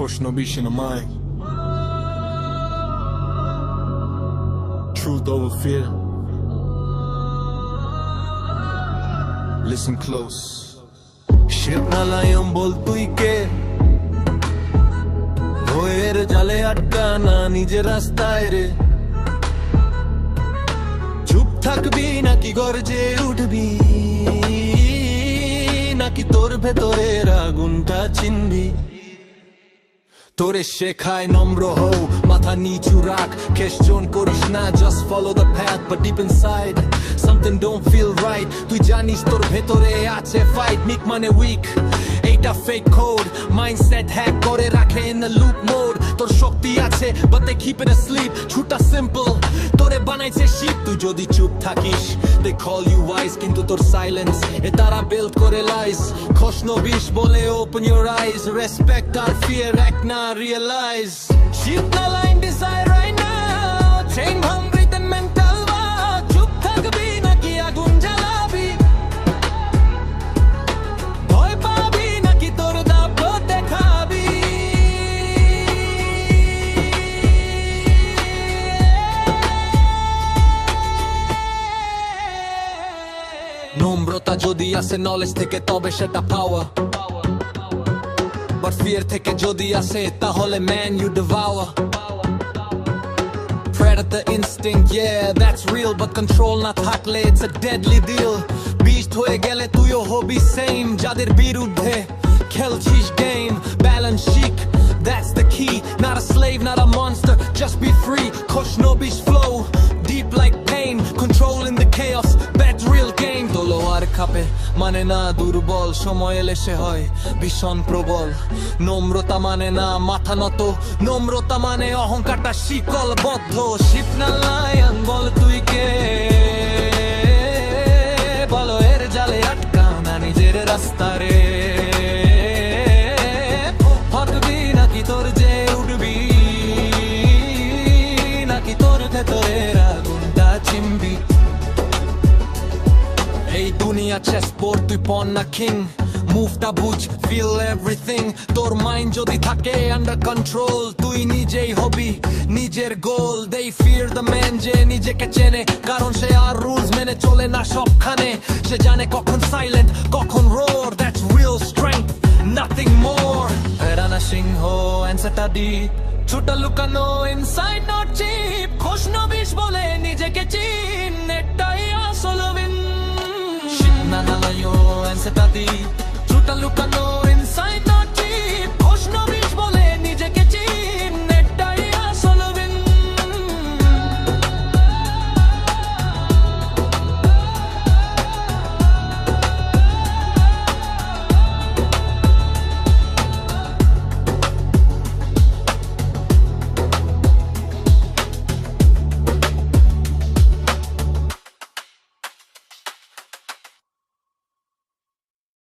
Khoshnobish in the mind. Truth over fear. Listen close. Shivnalayam bol tui ke hoyer jale atkana nije rastaয় re চুপ থাকবি নাকি গর্জে উঠবি নাকি তোর ভেতরের আগুনটা চিনবি তোরে শেখায় নম্র হও মাথা নিচু রাখ কেশজন করিস না just follow the path but deep inside something don't feel right তুই জানিস তোর ভেতরে আছে fight meek মানে weak এইটা fake code mindset hack করে রাখে in the loop mode তোর শক্তি আছে but they keep it asleep ছুটা simple তোরে বানাইছে sheep তুই যদি চুপ থাকিস they call you wise কিন্তু তোর silence এ তারা build করে lies Khoshnobish বলে open your eyes respect our fear act now realize shift the line decide right now chain hungry then mental walk চুপ থাকবি নাকি আগুন জ্বালাবি ভয় পাবি নাকি তোর দাপ দেখাবি নম্রতা যদি আসে নলেজ থেকে তবে সেটা পাওয়া But fear থেকে যদি আসে তাহলে man you devour Predator instinct yeah that's real but control না থাকলে it's a deadly deal beast হয়ে গেলে তুইও হবি same যাদের বিরুদ্ধে খেলছিস game balance chic that's the key not a slave not a monster just be free Khoshnobish flow deep like pain controlling the chaos that's real game তলোয়ার খাপে মানে না দুর্বল সময় এলে সে হয় ভীষণ প্রবল নম্রতা মানে না মাথা নত নম্রতা মানে অহংকারটা শিকলবদ্ধ শিপনালায়ান বল তুই কে বলো এর জালে আটকা না নিজের রাস্তা রে হটবি নাকি তোর যে উঠবি নাকি তোর ভেতরের আগুনটা চিনবি এই দুনিয়া চেস বোর্ড তুই পন না কিং মুভটা বুঝ ফিল এভরিথিং তোর মাইন্ড যদি থাকে আন্ডার কন্ট্রোল তুই নিজেই হবি নিজের গোল দেই ফিয়ার দ্য ম্যান যে নিজেকে চেনে কারণ সে আর রুলস মেনে চলে না সবখানে সে জানে কখন সাইলেন্ট কখন roar that's real strength nothing more এরানা সিংহ অ্যান্সারটা ডিপ ছোট লুকানো ইনসাইড নট চিপ Khoshnobish বলে নিজেকে চিপ